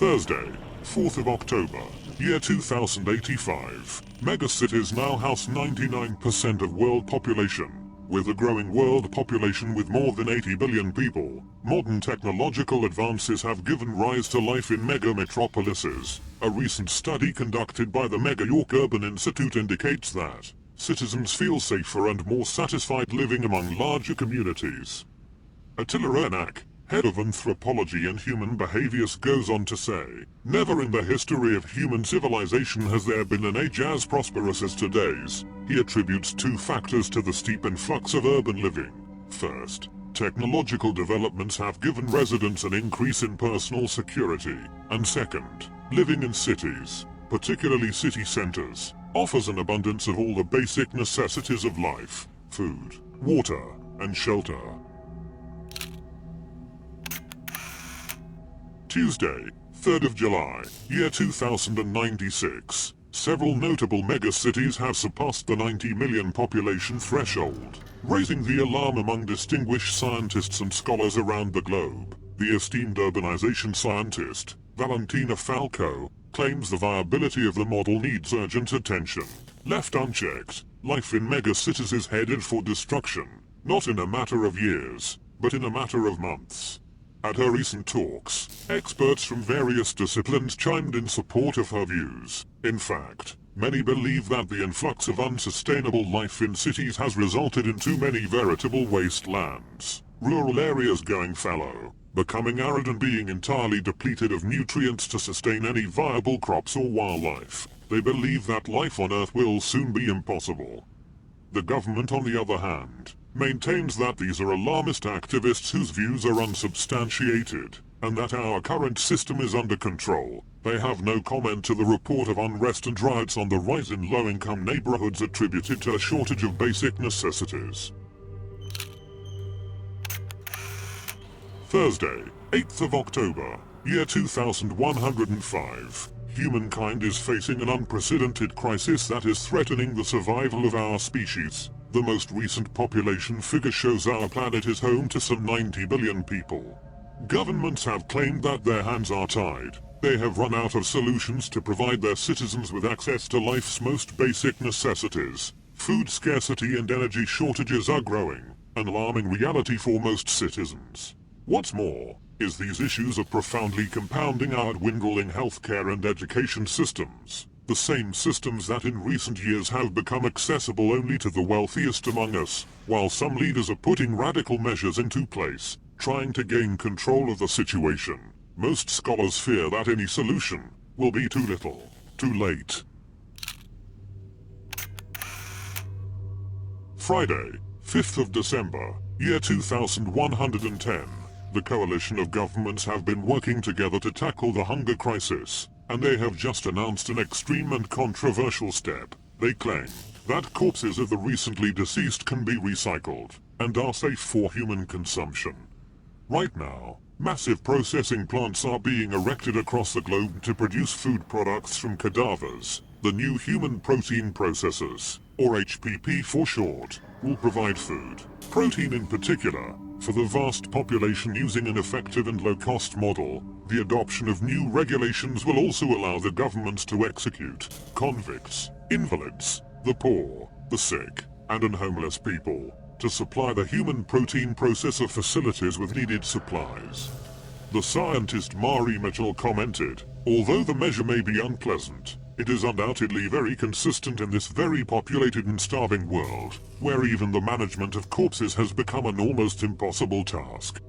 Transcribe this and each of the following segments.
Thursday, 4th of October, year 2085. Megacities now house 99% of world population. With a growing world population with more than 80 billion people, modern technological advances have given rise to life in mega-metropolises. A recent study conducted by the Mega York Urban Institute indicates that citizens feel safer and more satisfied living among larger communities. Attila Ernak, head of anthropology and human behaviors, goes on to say, "Never in the history of human civilization has there been an age as prosperous as today's." He attributes two factors to the steep influx of urban living. First, technological developments have given residents an increase in personal security. And second, living in cities, particularly city centers, offers an abundance of all the basic necessities of life: food, water, and shelter. Tuesday, 3rd of July, year 2096. Several notable megacities have surpassed the 90 million population threshold, raising the alarm among distinguished scientists and scholars around the globe. The esteemed urbanization scientist, Valentina Falco, claims the viability of the model needs urgent attention. Left unchecked, life in megacities is headed for destruction, not in a matter of years, but in a matter of months. At her recent talks, experts from various disciplines chimed in support of her views. In fact, many believe that the influx of unsustainable life in cities has resulted in too many veritable wastelands. Rural areas going fallow, becoming arid and being entirely depleted of nutrients to sustain any viable crops or wildlife. They believe that life on Earth will soon be impossible. The government, on the other hand, maintains that these are alarmist activists whose views are unsubstantiated, and that our current system is under control. They have no comment to the report of unrest and riots on the rise in low-income neighborhoods attributed to a shortage of basic necessities. Thursday, 8th of October, year 2105. Humankind is facing an unprecedented crisis that is threatening the survival of our species. The most recent population figure shows our planet is home to some 90 billion people. Governments have claimed that their hands are tied. They have run out of solutions to provide their citizens with access to life's most basic necessities. Food scarcity and energy shortages are growing, an alarming reality for most citizens. What's more, is these issues are profoundly compounding our dwindling healthcare and education systems. The same systems that in recent years have become accessible only to the wealthiest among us, while some leaders are putting radical measures into place, trying to gain control of the situation. Most scholars fear that any solution will be too little, too late. Friday, 5th of December, year 2110. The coalition of governments have been working together to tackle the hunger crisis, and they have just announced an extreme and controversial step. They claim that corpses of the recently deceased can be recycled and are safe for human consumption. Right now, massive processing plants are being erected across the globe to produce food products from cadavers. The new human protein processors, or HPP for short, will provide food, protein in particular, for the vast population using an effective and low-cost model. The adoption of new regulations will also allow the governments to execute convicts, invalids, the poor, the sick, and homeless people, to supply the human protein processor facilities with needed supplies. The scientist Mari Mitchell commented, "Although the measure may be unpleasant, it is undoubtedly very consistent in this very populated and starving world, where even the management of corpses has become an almost impossible task."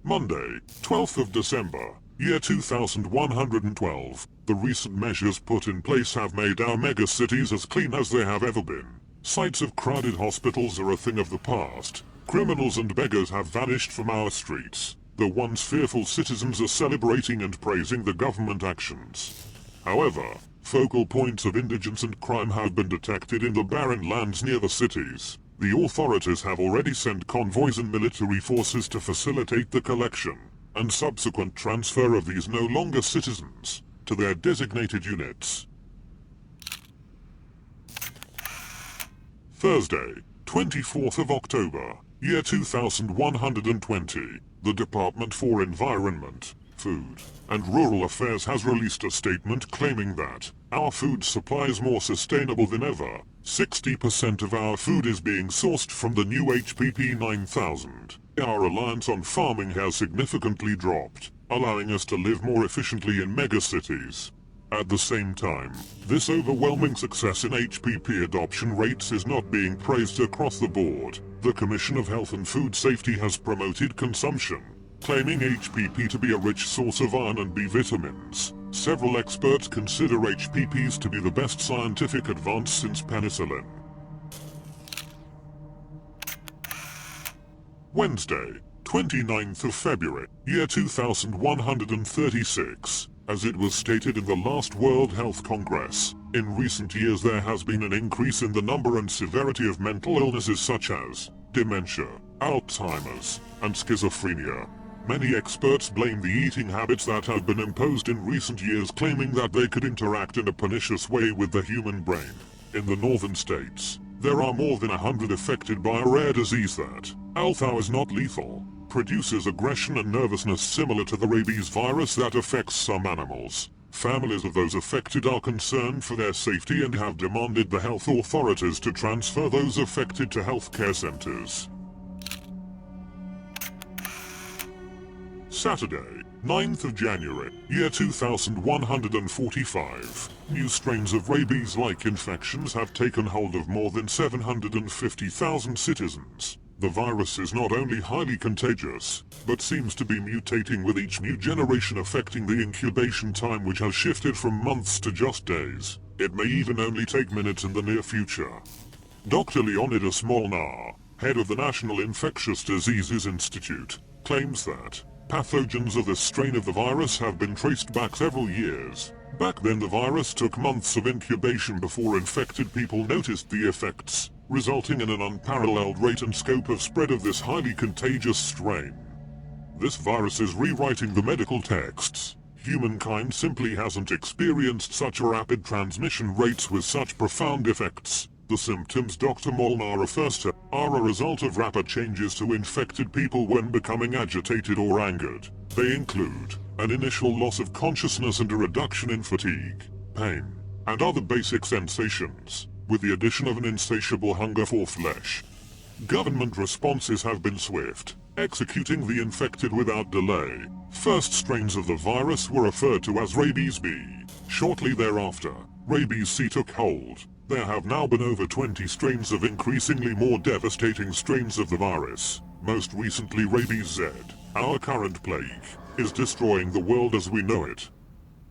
Monday, 12th of December, year 2112. The recent measures put in place have made our megacities as clean as they have ever been. Sites of crowded hospitals are a thing of the past. Criminals and beggars have vanished from our streets. The once fearful citizens are celebrating and praising the government actions. However, focal points of indigence and crime have been detected in the barren lands near the cities. The authorities have already sent convoys and military forces to facilitate the collection and subsequent transfer of these no longer citizens to their designated units. Thursday, 24th of October, year 2120, the Department for Environment, Food, and Rural Affairs has released a statement claiming that our food supply is more sustainable than ever. 60% of our food is being sourced from the new HPP 9000. Our reliance on farming has significantly dropped, allowing us to live more efficiently in megacities. At the same time, this overwhelming success in HPP adoption rates is not being praised across the board. The Commission of Health and Food Safety has promoted consumption, claiming HPP to be a rich source of iron and B vitamins. Several experts consider HPPs to be the best scientific advance since penicillin. Wednesday, 29th of February, year 2136. As it was stated in the last World Health Congress, in recent years there has been an increase in the number and severity of mental illnesses such as dementia, Alzheimer's, and schizophrenia. Many experts blame the eating habits that have been imposed in recent years, claiming that they could interact in a pernicious way with the human brain. In the northern states, there are more than 100 affected by a rare disease that, although is not lethal, produces aggression and nervousness similar to the rabies virus that affects some animals. Families of those affected are concerned for their safety and have demanded the health authorities to transfer those affected to healthcare centers. Saturday, 9th of January, year 2145. New strains of rabies-like infections have taken hold of more than 750,000 citizens. The virus is not only highly contagious, but seems to be mutating with each new generation, affecting the incubation time, which has shifted from months to just days. It may even only take minutes in the near future. Dr. Leonidas Molnar, head of the National Infectious Diseases Institute, claims that pathogens of this strain of the virus have been traced back several years. Back then the virus took months of incubation before infected people noticed the effects, resulting in an unparalleled rate and scope of spread of this highly contagious strain. This virus is rewriting the medical texts. Humankind simply hasn't experienced such a rapid transmission rates with such profound effects. The symptoms Dr. Molnar refers to are a result of rapid changes to infected people when becoming agitated or angered. They include an initial loss of consciousness and a reduction in fatigue, pain, and other basic sensations, with the addition of an insatiable hunger for flesh. Government responses have been swift, executing the infected without delay. First strains of the virus were referred to as rabies B. Shortly thereafter, rabies C took hold. There have now been over 20 strains of increasingly more devastating strains of the virus. Most recently rabies Z, our current plague, is destroying the world as we know it.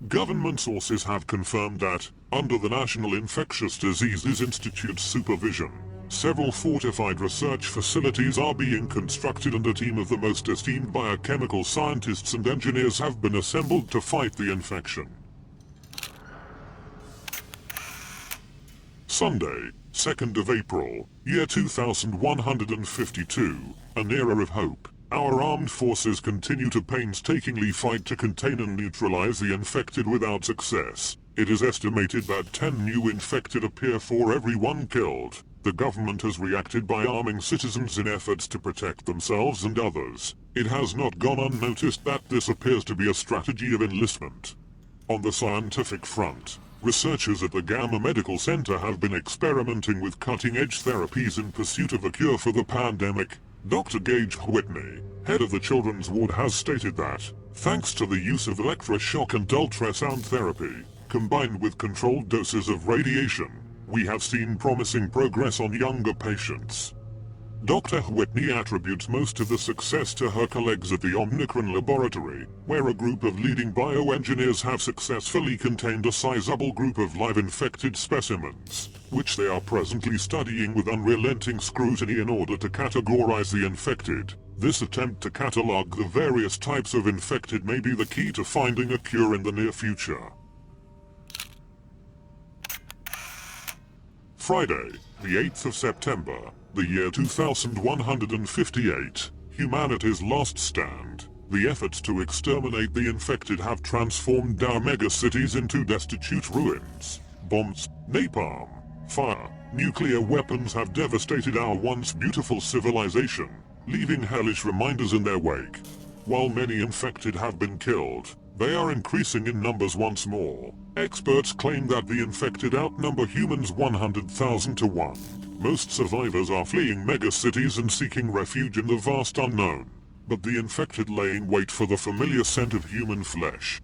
Government sources have confirmed that, under the National Infectious Diseases Institute's supervision, several fortified research facilities are being constructed and a team of the most esteemed biochemical scientists and engineers have been assembled to fight the infection. Sunday, 2nd of April, year 2152, an era of hope. Our armed forces continue to painstakingly fight to contain and neutralize the infected without success. It is estimated that 10 new infected appear for every one killed. The government has reacted by arming citizens in efforts to protect themselves and others. It has not gone unnoticed that this appears to be a strategy of enlistment. On the scientific front, researchers at the Gamma Medical Center have been experimenting with cutting-edge therapies in pursuit of a cure for the pandemic. Dr. Gage Whitney, head of the children's ward, has stated that, thanks to the use of electroshock and ultrasound therapy, combined with controlled doses of radiation, we have seen promising progress on younger patients. Dr. Whitney attributes most of the success to her colleagues at the Omicron laboratory, where a group of leading bioengineers have successfully contained a sizable group of live infected specimens, which they are presently studying with unrelenting scrutiny in order to categorize the infected. This attempt to catalog the various types of infected may be the key to finding a cure in the near future. Friday, the 8th of September, the year 2158, humanity's last stand. The efforts to exterminate the infected have transformed our megacities into destitute ruins. Bombs, napalm, fire, nuclear weapons have devastated our once beautiful civilization. leaving hellish reminders in their wake. While many infected have been killed, they are increasing in numbers once more. Experts claim that the infected outnumber humans 100,000 to 1. Most survivors are fleeing megacities and seeking refuge in the vast unknown. But the infected lay in wait for the familiar scent of human flesh.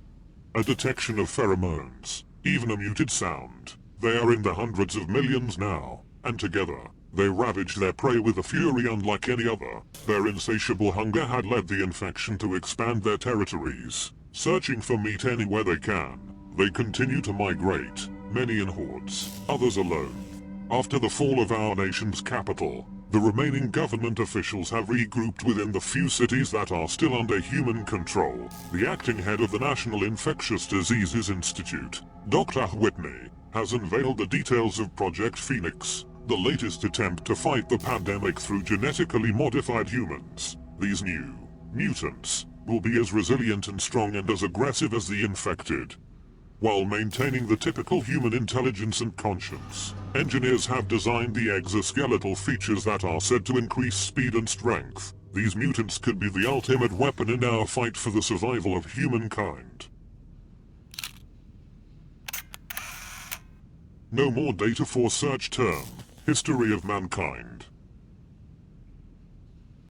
A detection of pheromones, even a muted sound. They are in the hundreds of millions now, and together, they ravage their prey with a fury unlike any other. Their insatiable hunger had led the infection to expand their territories, searching for meat anywhere they can. They continue to migrate, many in hordes, others alone. After the fall of our nation's capital, the remaining government officials have regrouped within the few cities that are still under human control. The acting head of the National Infectious Diseases Institute, Dr. Whitney, has unveiled the details of Project Phoenix, the latest attempt to fight the pandemic through genetically modified humans. These new mutants will be as resilient and strong and as aggressive as the infected, while maintaining the typical human intelligence and conscience. Engineers have designed the exoskeletal features that are said to increase speed and strength. These mutants could be the ultimate weapon in our fight for the survival of humankind. No more data for search term. History of mankind.